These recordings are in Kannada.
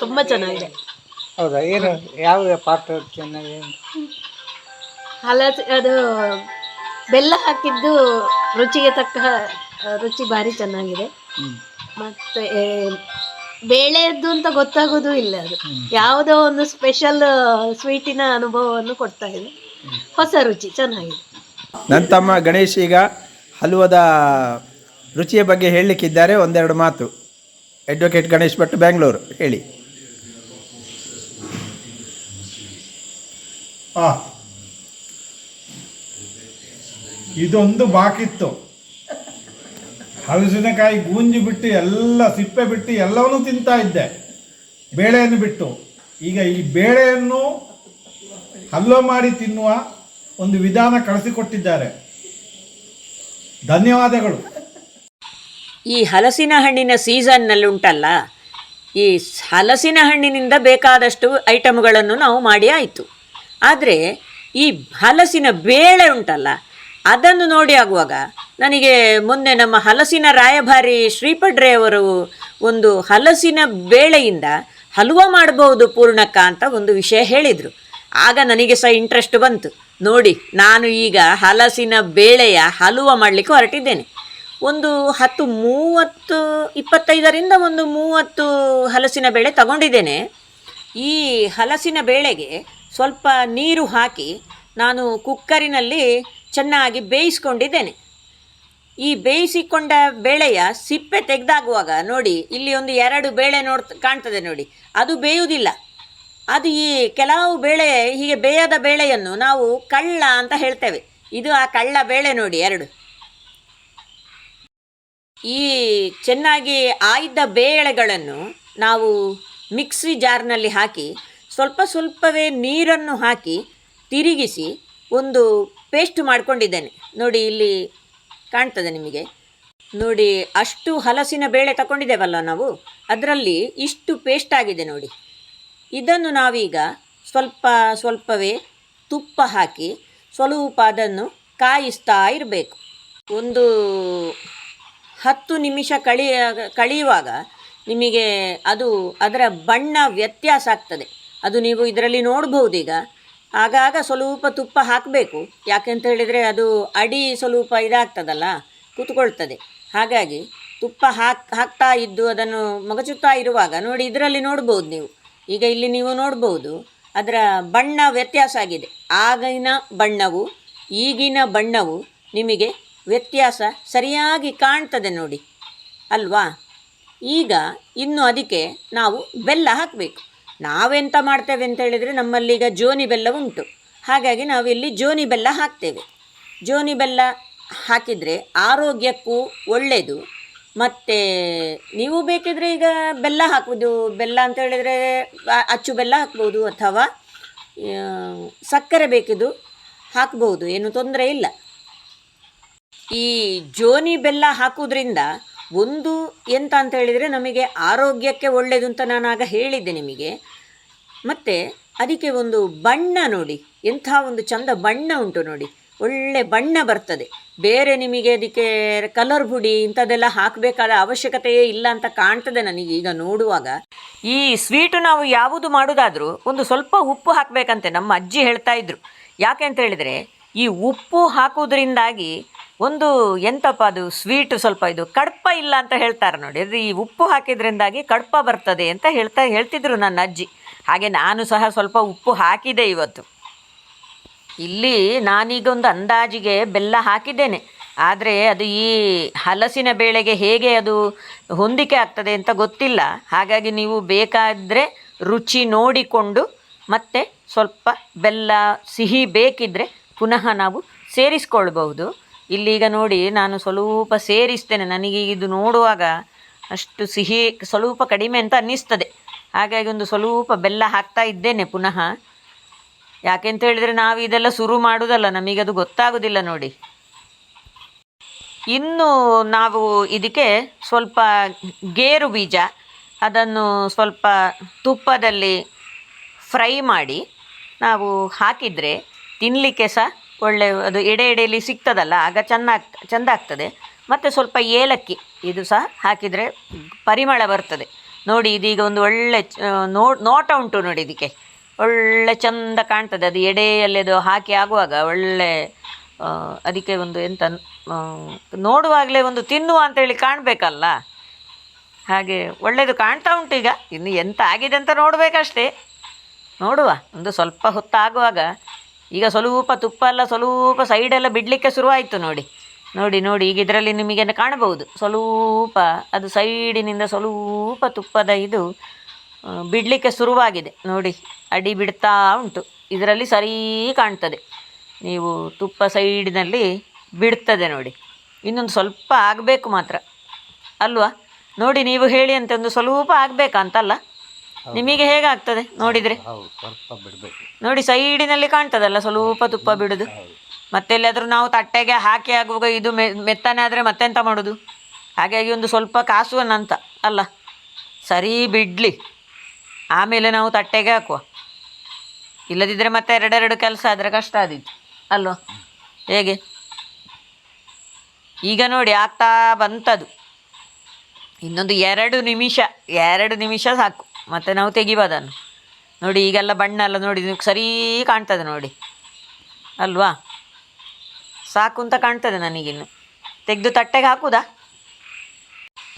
ತುಂಬ ಚೆನ್ನಾಗಿದೆ. ಹೌದಾ? ಏನು ಯಾವ ಪಾರ್ಟ್ ಚೆನ್ನಾಗಿ? ಹಲಸು ಅದು ಬೆಲ್ಲ ಹಾಕಿದ್ದು ರುಚಿಗೆ ತಕ್ಕ ರುಚಿ ಭಾರಿ ಚೆನ್ನಾಗಿದೆ. ಮತ್ತು ಬೇಳೆದ್ದು ಅಂತ ಗೊತ್ತಾಗೋದು ಇಲ್ಲ. ಅದು ಯಾವುದೋ ಒಂದು ಸ್ಪೆಷಲ್ ಸ್ವೀಟಿನ ಅನುಭವವನ್ನು ಕೊಡ್ತಾ ಇದೆ. ಹೊಸ ರುಚಿ ಚೆನ್ನಾಗಿದೆ. ನನ್ನ ತಮ್ಮ ಗಣೇಶ್ ಈಗ ಹಲ್ವದ ರುಚಿಯ ಬಗ್ಗೆ ಹೇಳಲಿಕ್ಕಿದ್ದಾರೆ. ಒಂದೆರಡು ಮಾತು. ಅಡ್ವೊಕೇಟ್ ಗಣೇಶ್ ಭಟ್, ಬೆಂಗಳೂರು, ಹೇಳಿ. ಇದೊಂದು ಬಾಕಿತ್ತು. ಹಲಸಿನಕಾಯಿ ಗೂಂಜಿ ಬಿಟ್ಟು ಎಲ್ಲ ಸಿಪ್ಪೆ ಬಿಟ್ಟು ಎಲ್ಲವನ್ನೂ ತಿಂತಾ ಇದ್ದೆ, ಬೇಳೆಯನ್ನು ಬಿಟ್ಟು. ಈಗ ಈ ಬೇಳೆಯನ್ನು ಹಲ್ವ ಮಾಡಿ ತಿನ್ನುವ ಒಂದು ವಿಧಾನ ಕಳಿಸಿಕೊಟ್ಟಿದ್ದಾರೆ. ಧನ್ಯವಾದಗಳು. ಈ ಹಲಸಿನ ಹಣ್ಣಿನ ಸೀಸನ್ನಲ್ಲಿ ಉಂಟಲ್ಲ, ಈ ಹಲಸಿನ ಹಣ್ಣಿನಿಂದ ಬೇಕಾದಷ್ಟು ಐಟಮ್ಗಳನ್ನು ನಾವು ಮಾಡಿ ಆಯಿತು. ಆದರೆ ಈ ಹಲಸಿನ ಬೇಳೆ ಉಂಟಲ್ಲ, ಅದನ್ನು ನೋಡಿ ಆಗುವಾಗ ನನಗೆ ಮೊನ್ನೆ ನಮ್ಮ ಹಲಸಿನ ರಾಯಭಾರಿ ಶ್ರೀಪಡ್ರೆ ಅವರು ಒಂದು ಹಲಸಿನ ಬೇಳೆಯಿಂದ ಹಲ್ವ ಮಾಡ್ಬೋದು ಪೂರ್ಣಕ್ಕ ಅಂತ ಒಂದು ವಿಷಯ ಹೇಳಿದರು. ಆಗ ನನಗೆ ಸಹ ಇಂಟ್ರೆಸ್ಟ್ ಬಂತು. ನೋಡಿ, ನಾನು ಈಗ ಹಲಸಿನ ಬೇಳೆಯ ಹಲ್ವ ಮಾಡಲಿಕ್ಕೆ ಹೊರಟಿದ್ದೇನೆ. ಒಂದು 25ರಿಂದ ಒಂದು 30 ಹಲಸಿನ ಬೇಳೆ ತಗೊಂಡಿದ್ದೇನೆ. ಈ ಹಲಸಿನ ಬೇಳೆಗೆ ಸ್ವಲ್ಪ ನೀರು ಹಾಕಿ ನಾನು ಕುಕ್ಕರಿನಲ್ಲಿ ಚೆನ್ನಾಗಿ ಬೇಯಿಸ್ಕೊಂಡಿದ್ದೇನೆ. ಈ ಬೇಯಿಸಿಕೊಂಡ ಬೇಳೆಯ ಸಿಪ್ಪೆ ತೆಗೆದಾಗುವಾಗ ನೋಡಿ, ಇಲ್ಲಿ ಒಂದು 2 ಬೇಳೆ ಕಾಣ್ತದೆ ನೋಡಿ, ಅದು ಬೇಯುವುದಿಲ್ಲ. ಅದು ಈ ಕೆಲವು ಬೇಳೆ ಹೀಗೆ ಬೇಯದ ಬೇಳೆಯನ್ನು ನಾವು ಕಳ್ಳ ಅಂತ ಹೇಳ್ತೇವೆ. ಇದು ಆ ಕಳ್ಳ ಬೇಳೆ ನೋಡಿ 2. ಈ ಚೆನ್ನಾಗಿ ಆಯ್ದ ಬೇಳೆಗಳನ್ನು ನಾವು ಮಿಕ್ಸಿ ಜಾರ್ನಲ್ಲಿ ಹಾಕಿ ಸ್ವಲ್ಪವೇ ನೀರನ್ನು ಹಾಕಿ ತಿರುಗಿಸಿ ಒಂದು ಪೇಸ್ಟ್ ಮಾಡ್ಕೊಂಡಿದ್ದೇನೆ. ನೋಡಿ, ಇಲ್ಲಿ ಕಾಣ್ತದೆ ನಿಮಗೆ. ನೋಡಿ, ಅಷ್ಟು ಹಲಸಿನ ಬೇಳೆ ತಗೊಂಡಿದ್ದೇವಲ್ಲ ನಾವು, ಅದರಲ್ಲಿ ಇಷ್ಟು ಪೇಸ್ಟ್ ಆಗಿದೆ ನೋಡಿ. ಇದನ್ನು ನಾವೀಗ ಸ್ವಲ್ಪವೇ ತುಪ್ಪ ಹಾಕಿ ಸ್ವಲ್ಪ ಅದನ್ನು ಕಾಯಿಸ್ತಾ ಇರಬೇಕು. ಒಂದು 10 ನಿಮಿಷ ಕಳೆಯುವಾಗ ನಿಮಗೆ ಅದರ ಬಣ್ಣ ವ್ಯತ್ಯಾಸ ಆಗ್ತದೆ. ಅದು ನೀವು ಇದರಲ್ಲಿ ನೋಡ್ಬೋದು. ಈಗ ಆಗಾಗ ಸ್ವಲ್ಪ ತುಪ್ಪ ಹಾಕಬೇಕು. ಯಾಕೆಂತ ಹೇಳಿದರೆ ಅದು ಅಡಿ ಸ್ವಲ್ಪ ಇದಾಗ್ತದಲ್ಲ, ಕೂತ್ಕೊಳ್ತದೆ. ಹಾಗಾಗಿ ತುಪ್ಪ ಹಾಕ್ತಾ ಇದ್ದು ಅದನ್ನು ಮಗಚುತ್ತಾ ಇರುವಾಗ ನೋಡಿ, ಇದರಲ್ಲಿ ನೋಡ್ಬೋದು ನೀವು. ಈಗ ಇಲ್ಲಿ ನೀವು ನೋಡ್ಬೋದು ಅದರ ಬಣ್ಣ ವ್ಯತ್ಯಾಸ ಆಗಿದೆ. ಆಗಿನ ಬಣ್ಣವು ಈಗಿನ ಬಣ್ಣವು ನಿಮಗೆ ವ್ಯತ್ಯಾಸ ಸರಿಯಾಗಿ ಕಾಣ್ತದೆ ನೋಡಿ, ಅಲ್ವಾ? ಈಗ ಇನ್ನು ಅದಕ್ಕೆ ನಾವು ಬೆಲ್ಲ ಹಾಕಬೇಕು. ನಾವೆಂತ ಮಾಡ್ತೇವೆ ಅಂತ ಹೇಳಿದರೆ, ನಮ್ಮಲ್ಲೀಗ ಜೋನಿ ಬೆಲ್ಲ ಉಂಟು. ಹಾಗಾಗಿ ನಾವಿಲ್ಲಿ ಜೋನಿ ಬೆಲ್ಲ ಹಾಕ್ತೇವೆ. ಜೋನಿ ಬೆಲ್ಲ ಹಾಕಿದರೆ ಆರೋಗ್ಯಕ್ಕೂ ಒಳ್ಳೆಯದು. ಮತ್ತು ನೀವು ಬೇಕಿದ್ರೆ ಈಗ ಬೆಲ್ಲ ಹಾಕೋದು, ಬೆಲ್ಲ ಅಂತ ಹೇಳಿದರೆ ಅಚ್ಚು ಬೆಲ್ಲ ಹಾಕ್ಬೋದು, ಅಥವಾ ಸಕ್ಕರೆ ಬೇಕಿದ್ದು ಹಾಕ್ಬೋದು, ಏನು ತೊಂದರೆ ಇಲ್ಲ. ಈ ಜೋನಿ ಬೆಲ್ಲ ಹಾಕೋದ್ರಿಂದ ಒಂದು ಎಂತ ಅಂತ ಹೇಳಿದರೆ ನಮಗೆ ಆರೋಗ್ಯಕ್ಕೆ ಒಳ್ಳೆಯದು ಅಂತ ನಾನು ಆಗ ಹೇಳಿದ್ದೆ ನಿಮಗೆ. ಮತ್ತು ಅದಕ್ಕೆ ಒಂದು ಬಣ್ಣ ನೋಡಿ, ಎಂಥ ಒಂದು ಚಂದ ಬಣ್ಣ ಉಂಟು ನೋಡಿ, ಒಳ್ಳೆ ಬಣ್ಣ ಬರ್ತದೆ. ಬೇರೆ ನಿಮಗೆ ಅದಕ್ಕೆ ಕಲರ್ ಪುಡಿ ಇಂಥದ್ದೆಲ್ಲ ಹಾಕಬೇಕಾದ ಅವಶ್ಯಕತೆಯೇ ಇಲ್ಲ ಅಂತ ಕಾಣ್ತದೆ ನನಗೆ ಈಗ ನೋಡುವಾಗ. ಈ ಸ್ವೀಟು ನಾವು ಯಾವುದು ಮಾಡೋದಾದರೂ ಒಂದು ಸ್ವಲ್ಪ ಉಪ್ಪು ಹಾಕಬೇಕಂತೆ ನಮ್ಮ ಅಜ್ಜಿ ಹೇಳ್ತಾ ಇದ್ರು. ಯಾಕೆ ಅಂತ ಹೇಳಿದರೆ, ಈ ಉಪ್ಪು ಹಾಕೋದ್ರಿಂದಾಗಿ ಒಂದು ಎಂತಪ್ಪ ಅದು ಸ್ವೀಟು ಸ್ವಲ್ಪ ಇದು ಕಡ್ಪ ಇಲ್ಲ ಅಂತ ಹೇಳ್ತಾರೆ ನೋಡಿ. ಅದು ಈ ಉಪ್ಪು ಹಾಕಿದ್ರಿಂದಾಗಿ ಕಡ್ಪ ಬರ್ತದೆ ಅಂತ ಹೇಳ್ತಿದ್ರು ನನ್ನ ಅಜ್ಜಿ. ಹಾಗೆ ನಾನು ಸಹ ಸ್ವಲ್ಪ ಉಪ್ಪು ಹಾಕಿದೆ ಇವತ್ತು. ಇಲ್ಲಿ ನಾನೀಗ ಒಂದು ಅಂದಾಜಿಗೆ ಬೆಲ್ಲ ಹಾಕಿದ್ದೇನೆ. ಆದರೆ ಅದು ಈ ಹಲಸಿನ ಬೇಳೆಗೆ ಹೇಗೆ ಅದು ಹೊಂದಿಕೆ ಆಗ್ತದೆ ಅಂತ ಗೊತ್ತಿಲ್ಲ. ಹಾಗಾಗಿ ನೀವು ಬೇಕಾದರೆ ರುಚಿ ನೋಡಿಕೊಂಡು ಮತ್ತೆ ಸ್ವಲ್ಪ ಬೆಲ್ಲ ಸಿಹಿ ಬೇಕಿದ್ದರೆ ಪುನಃ ನಾವು ಸೇರಿಸ್ಕೊಳ್ಬಹುದು. ಇಲ್ಲೀಗ ನೋಡಿ, ನಾನು ಸ್ವಲ್ಪ ಸೇರಿಸ್ತೇನೆ. ನನಗೆ ಇದು ನೋಡುವಾಗ ಅಷ್ಟು ಸಿಹಿ ಸ್ವಲ್ಪ ಕಡಿಮೆ ಅಂತ ಅನ್ನಿಸ್ತದೆ. ಹಾಗಾಗಿ ಒಂದು ಸ್ವಲ್ಪ ಬೆಲ್ಲ ಹಾಕ್ತಾ ಇದ್ದೇನೆ ಪುನಃ. ಯಾಕೆಂತ ಹೇಳಿದರೆ ನಾವು ಇದೆಲ್ಲ ಶುರು ಮಾಡೋದಲ್ಲ, ನಮಗದು ಗೊತ್ತಾಗೋದಿಲ್ಲ ನೋಡಿ. ಇನ್ನು ನಾವು ಇದಕ್ಕೆ ಸ್ವಲ್ಪ ಗೇರು ಬೀಜ ಅದನ್ನು ಸ್ವಲ್ಪ ತುಪ್ಪದಲ್ಲಿ ಫ್ರೈ ಮಾಡಿ ನಾವು ಹಾಕಿದರೆ ತಿನ್ನಲಿಕ್ಕೆ ಸಹ ಒಳ್ಳೆ, ಅದು ಎಡೆಯಲ್ಲಿ ಸಿಗ್ತದಲ್ಲ, ಆಗ ಚೆಂದ ಆಗ್ತದೆ. ಮತ್ತು ಸ್ವಲ್ಪ ಏಲಕ್ಕಿ ಇದು ಸಹ ಹಾಕಿದರೆ ಪರಿಮಳ ಬರ್ತದೆ. ನೋಡಿ ಇದೀಗ ಒಂದು ಒಳ್ಳೆ ನೋಟ ಉಂಟು ನೋಡಿ, ಇದಕ್ಕೆ ಒಳ್ಳೆ ಚಂದ ಕಾಣ್ತದೆ. ಅದು ಎಡೆಯಲ್ಲಿ ಅದು ಹಾಕಿ ಆಗುವಾಗ ಒಳ್ಳೆ ಅದಕ್ಕೆ ಒಂದು ಎಂತ ನೋಡುವಾಗಲೇ ಒಂದು ತಿನ್ನುವ ಅಂತೇಳಿ ಕಾಣಬೇಕಲ್ಲ, ಹಾಗೆ ಒಳ್ಳೆಯದು ಕಾಣ್ತಾ ಉಂಟು. ಈಗ ಇನ್ನು ಎಂತ ಆಗಿದೆ ಅಂತ ನೋಡಬೇಕಷ್ಟೇ. ನೋಡುವ ಒಂದು ಸ್ವಲ್ಪ ಹೊತ್ತಾಗುವಾಗ ಈಗ ಸ್ವಲ್ಪ ತುಪ್ಪ ಎಲ್ಲ ಸ್ವಲ್ಪ ಸೈಡೆಲ್ಲ ಬಿಡಲಿಕ್ಕೆ ಶುರುವಾಯಿತು ನೋಡಿ. ನೋಡಿ ನೋಡಿ ಈಗ ಇದರಲ್ಲಿ ನಿಮಗೆ ಕಾಣಬಹುದು, ಸ್ವಲ್ಪ ಅದು ಸೈಡಿನಿಂದ ಸ್ವಲ್ಪ ತುಪ್ಪದ ಇದು ಬಿಡಲಿಕ್ಕೆ ಶುರುವಾಗಿದೆ ನೋಡಿ. ಅಡಿ ಬಿಡ್ತಾ ಉಂಟು, ಇದರಲ್ಲಿ ಸರಿ ಕಾಣ್ತದೆ. ನೀವು ತುಪ್ಪ ಸೈಡಿನಲ್ಲಿ ಬಿಡ್ತದೆ ನೋಡಿ. ಇನ್ನೊಂದು ಸ್ವಲ್ಪ ಆಗಬೇಕು ಮಾತ್ರ ಅಲ್ವಾ? ನೋಡಿ ನೀವು ಹೇಳಿ ಅಂತ, ಒಂದು ಸ್ವಲ್ಪ ಆಗಬೇಕಂತಲ್ಲ, ನಿಮಗೆ ಹೇಗಾಗ್ತದೆ ನೋಡಿದರೆ? ನೋಡಿ ಸೈಡಿನಲ್ಲಿ ಕಾಣ್ತದಲ್ಲ ಸ್ವಲ್ಪ ತುಪ್ಪ ಬಿಡೋದು. ಮತ್ತೆ ಎಲ್ಲಿಯಾದರೂ ನಾವು ತಟ್ಟೆಗೆ ಹಾಕಿ ಆಗುವಾಗ ಇದು ಮೆತ್ತನೆ ಆದರೆ ಮತ್ತೆಂತ ಮಾಡೋದು? ಹಾಗಾಗಿ ಒಂದು ಸ್ವಲ್ಪ ಕಾಸುವನಂತ ಅಲ್ಲ, ಸರಿ ಬಿಡಲಿ, ಆಮೇಲೆ ನಾವು ತಟ್ಟೆಗೆ ಹಾಕುವ. ಇಲ್ಲದಿದ್ದರೆ ಮತ್ತೆ ಎರಡೆರಡು ಕೆಲಸ ಆದರೆ ಕಷ್ಟ ಆದಿತ್ತು ಅಲ್ವಾ? ಹೇಗೆ ಈಗ ನೋಡಿ ಆಗ್ತಾ ಬಂತದು. ಇನ್ನೊಂದು 2 ನಿಮಿಷ ಸಾಕು, ಮತ್ತು ನಾವು ತೆಗಿಬೋದನ್ನು. ನೋಡಿ ಈಗೆಲ್ಲ ಬಣ್ಣ ಎಲ್ಲ ನೋಡಿ ಸರಿ ಕಾಣ್ತದೆ ನೋಡಿ ಅಲ್ವಾ? ಸಾಕು ಅಂತ ಕಾಣ್ತದೆ ನನಗಿನ್ನು. ತೆಗೆದು ತಟ್ಟೆಗೆ ಹಾಕುದಾ?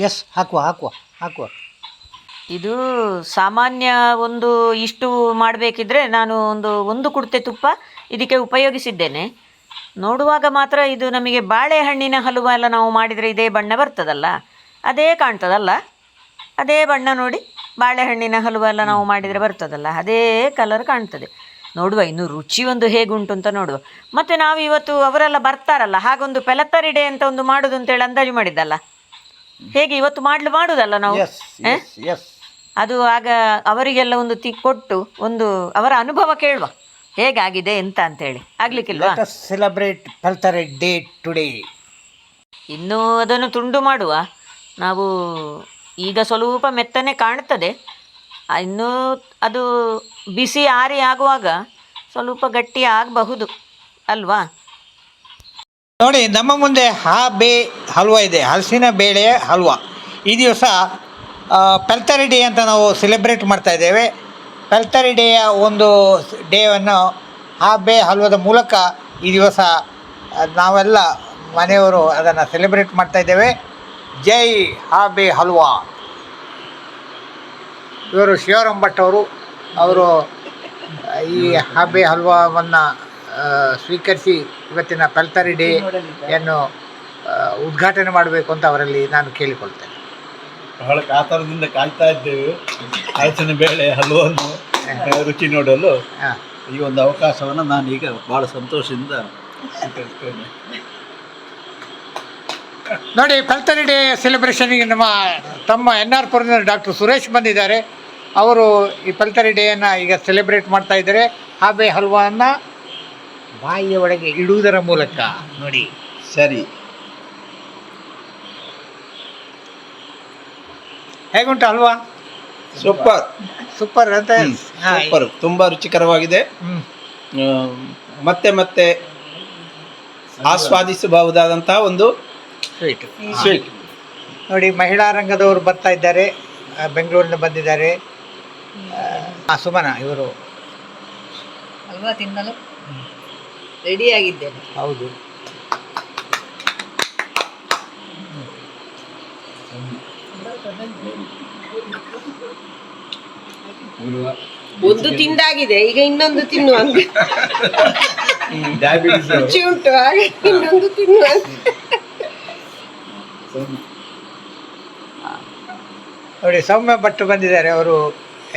ಎಸ್, ಹಾಕುವ. ಇದು ಸಾಮಾನ್ಯ ಒಂದು ಇಷ್ಟು ಮಾಡಬೇಕಿದ್ರೆ ನಾನು ಒಂದು ಕುಡ್ತೆ ತುಪ್ಪ ಇದಕ್ಕೆ ಉಪಯೋಗಿಸಿದ್ದೇನೆ. ನೋಡುವಾಗ ಮಾತ್ರ ಇದು ನಮಗೆ ಬಾಳೆಹಣ್ಣಿನ ಹಲುವ ಎಲ್ಲ ನಾವು ಮಾಡಿದರೆ ಇದೇ ಬಣ್ಣ ಬರ್ತದಲ್ಲ, ಅದೇ ಕಾಣ್ತದಲ್ಲ, ಅದೇ ಬಣ್ಣ ನೋಡಿ. ಬಾಳೆಹಣ್ಣಿನ ಹಲುವ ಎಲ್ಲ ನಾವು ಮಾಡಿದರೆ ಬರ್ತದಲ್ಲ, ಅದೇ ಕಲರ್ ಕಾಣ್ತದೆ. ನೋಡುವ ಇನ್ನು ರುಚಿ ಒಂದು ಹೇಗುಂಟು ಅಂತ ನೋಡುವ. ಮತ್ತು ನಾವು ಇವತ್ತು ಅವರೆಲ್ಲ ಬರ್ತಾರಲ್ಲ, ಹಾಗೊಂದು ಪೆಲತ್ತರಿಡೆ ಅಂತ ಒಂದು ಮಾಡೋದು ಅಂತೇಳಿ ಅಂದಾಜು ಮಾಡಿದ್ದಲ್ಲ, ಹೇಗೆ ಇವತ್ತು ಮಾಡುವುದಲ್ಲ ನಾವು? ಅದು ಆಗ ಅವರಿಗೆಲ್ಲ ಒಂದು ಕೊಟ್ಟು ಒಂದು ಅವರ ಅನುಭವ ಕೇಳುವ, ಹೇಗಾಗಿದೆ ಎಂತ ಅಂತೇಳಿ. ಆಗ್ಲಿಕ್ಕಿಲ್ವಾ? ಸೆಲೆಬ್ರೇಟ್ ಪೆಲ್ತರೆ ಡೇ ಟುಡೇ. ಇನ್ನೂ ಅದನ್ನು ತುಂಡು ಮಾಡುವ ನಾವು. ಈಗ ಸ್ವಲ್ಪ ಮೆತ್ತನೆ ಕಾಣ್ತದೆ, ಇನ್ನೂ ಅದು ಬಿಸಿ ಆರಿ ಆಗುವಾಗ ಸ್ವಲ್ಪ ಗಟ್ಟಿ ಆಗಬಹುದು ಅಲ್ವಾ? ನೋಡಿ, ನಮ್ಮ ಮುಂದೆ ಹಾಬೆ ಹಲ್ವಾ ಇದೆ, ಹಲಸಿನ ಬೇಳೆಯ ಹಲ್ವಾ. ಈ ದಿವಸ ಪೆಲ್ತರಿ ಡೇ ಅಂತ ನಾವು ಸೆಲೆಬ್ರೇಟ್ ಮಾಡ್ತಾ ಇದ್ದೇವೆ. ಪೆಲ್ತರಿ ಡೇಯ ಒಂದು ಡೇವನ್ನು ಹಾಬೆ ಹಲ್ವಾದ ಮೂಲಕ ಈ ದಿವಸ ನಾವೆಲ್ಲ ಮನೆಯವರು ಅದನ್ನು ಸೆಲೆಬ್ರೇಟ್ ಮಾಡ್ತಾ ಇದ್ದೇವೆ. ಜೈ ಹಾಬೆ ಹಲ್ವಾ. ಇವರು ಶಿವರಾಮ್ ಭಟ್ ಅವರು ಈ ಹಾಬೆ ಹಲ್ವಾವನ್ನು ಸ್ವೀಕರಿಸಿ ಇವತ್ತಿನ ಪೆಲ್ತರಿ ಡೇಯನ್ನು ಉದ್ಘಾಟನೆ ಮಾಡಬೇಕು ಅಂತ ಅವರಲ್ಲಿ ನಾನು ಕೇಳಿಕೊಳ್ತೇನೆ. ಬಹಳ ಕಾತರದಿಂದ ಕಾಯ್ತಾ ಇದ್ದೇವೆ ಹಲಸಿನ ಬೇಳೆ ಹಲ್ವನ್ನು ರುಚಿ ನೋಡಲು. ಈ ಒಂದು ಅವಕಾಶವನ್ನು ನಾನು ಈಗ ಬಹಳ ಸಂತೋಷದಿಂದ ಸ್ವೀಕರಿಸ್ತೇನೆ. ನೋಡಿ, ಪೆಲ್ತರಿ ಡೇ ಸೆಲೆಬ್ರೇಷನ್ಗೆ ನಮ್ಮ ತಮ್ಮ NR ಪುರದ ಡಾಕ್ಟರ್ ಸುರೇಶ್ ಬಂದಿದ್ದಾರೆ. ಅವರು ಈ ಪೆಲ್ತರಿ ಡೇಯನ್ನು ಈಗ ಸೆಲೆಬ್ರೇಟ್ ಮಾಡ್ತಾ ಇದ್ದಾರೆ. ಹಾಬೆ ಹಲ್ವನ್ನು ಬಾಯಿಯ ಒಳಗೆ ಇಡುವುದರ ಮೂಲಕ ನೋಡಿ. ಸರಿ, ಹೇಗುಂಟು ಹಲ್ವಾ? ಸೂಪರ್ ಅಂತ. ಸೂಪರ್, ತುಂಬ ರುಚಿಕರವಾಗಿದೆ. ಮತ್ತೆ ಮತ್ತೆ ಆಸ್ವಾದಿಸಬಹುದಾದಂತಹ ಒಂದು ಸ್ವೀಟ್. ನೋಡಿ, ಮಹಿಳಾ ರಂಗದವರು ಬರ್ತಾ ಇದ್ದಾರೆ, ಬೆಂಗಳೂರಿನಿಂದ ಬಂದಿದ್ದಾರೆ. ಸುಮನ ಇವರು ಹಲ್ವಾ ತಿನ್ನಲು ರೆಡಿಯಾಗಿದ್ದೇನೆ. ಹೌದು. ಒಂದು ತಿಂದಾಗಿದೆ, ಈಗ ಇನ್ನೊಂದು ತಿನ್ನುವ ರುಚಿ ಉಂಟು, ಹಾಗೆ ಇನ್ನೊಂದು ತಿನ್ನುವ. ನೋಡಿ, ಸೌಮ್ಯ ಭಟ್ ಬಂದಿದ್ದಾರೆ, ಅವರು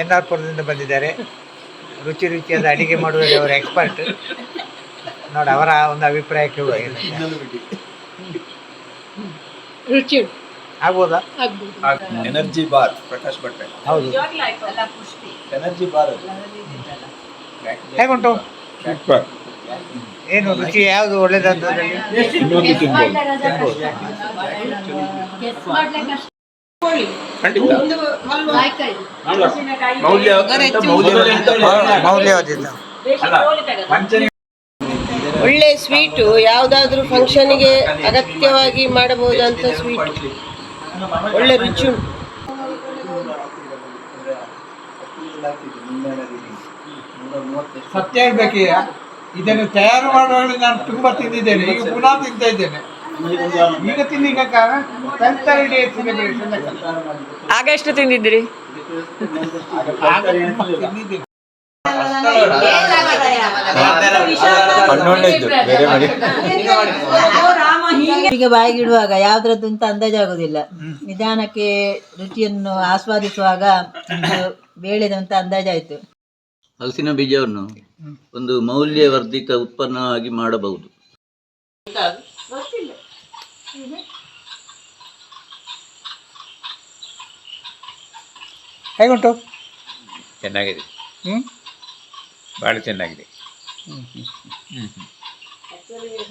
NR ಪುರದಿಂದ ಬಂದಿದ್ದಾರೆ. ರುಚಿಯಾದ ಅಡಿಗೆ ಮಾಡುವಲ್ಲಿ ಅವರು ಎಕ್ಸ್ಪರ್ಟ್. ನೋಡಿ, ಅವರ ಒಂದು ಅಭಿಪ್ರಾಯ ಕೇಳುವ. ರುಚಿ ಆಗ್ಬೋದಾ? Energy bar Prakash Bhat. ಹೌದು. ಎನರ್ಜಿ ಬಾರ್ ಹೇಗುಂಟು? ಏನು ರುಚಿ, ಯಾವುದು ಒಳ್ಳೇದಂತ? ಇನ್ನೊಂದು ತಿನ್ಬೋದು. ಮೌಲ್ಯವಾದಿತ ಒಳ್ಳೆ ಸ್ವೀಟು, ಯಾವುದಾದ್ರೂ ಫಂಕ್ಷನಿಗೆ ಅಗತ್ಯವಾಗಿ ಮಾಡಬಹುದಂತ ಸ್ವೀಟ್, ಒಳ್ಳೆ ರುಚಿ ಉಂಟು. ಸತ್ಯ ಹೇಳ್ಬೇಕೀಗ, ಇದನ್ನು ತಯಾರು ಮಾಡುವಾಗ ನಾನು ತುಂಬಾ ತಿಂದಿದ್ದೇನೆ, ಈಗ ಪುನಃ ತಿಂತಾ ಇದ್ದೇನೆ. ಈಗ ತಿನ್ನಿಕ ಕಾರಣ ಪೆಲ್ತರಿ ಡೇ ಸೆಲೆಬ್ರೇಷನ್. ಆಗ ಎಷ್ಟು ತಿಂದಿದ್ರಿ? ತಿಂದಿದ್ದೇನೆ. ಈಗ ಬಾಯಿಗಿಡುವಾಗ ಯಾವ್ದ್ರದ್ದು ಅಂತ ಅಂದಾಜಾಗುದಿಲ್ಲ. ನಿಧಾನಕ್ಕೆ ರುಚಿಯನ್ನು ಆಸ್ವಾದಿಸುವಾಗ ಬೇಳೆದು ಅಂತ ಅಂದಾಜಾಯ್ತು. ಹಲಸಿನ ಬೀಜವನ್ನು ಒಂದು ಮೌಲ್ಯವರ್ಧಿತ ಉತ್ಪನ್ನವಾಗಿ ಮಾಡಬಹುದು. ಹೇಗುಂಟು? ಚೆನ್ನಾಗಿದೆ, ಹ್ಞೂ, ಭಾಳ ಚೆನ್ನಾಗಿದೆ.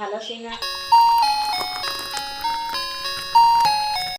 ಹಲಸಿನ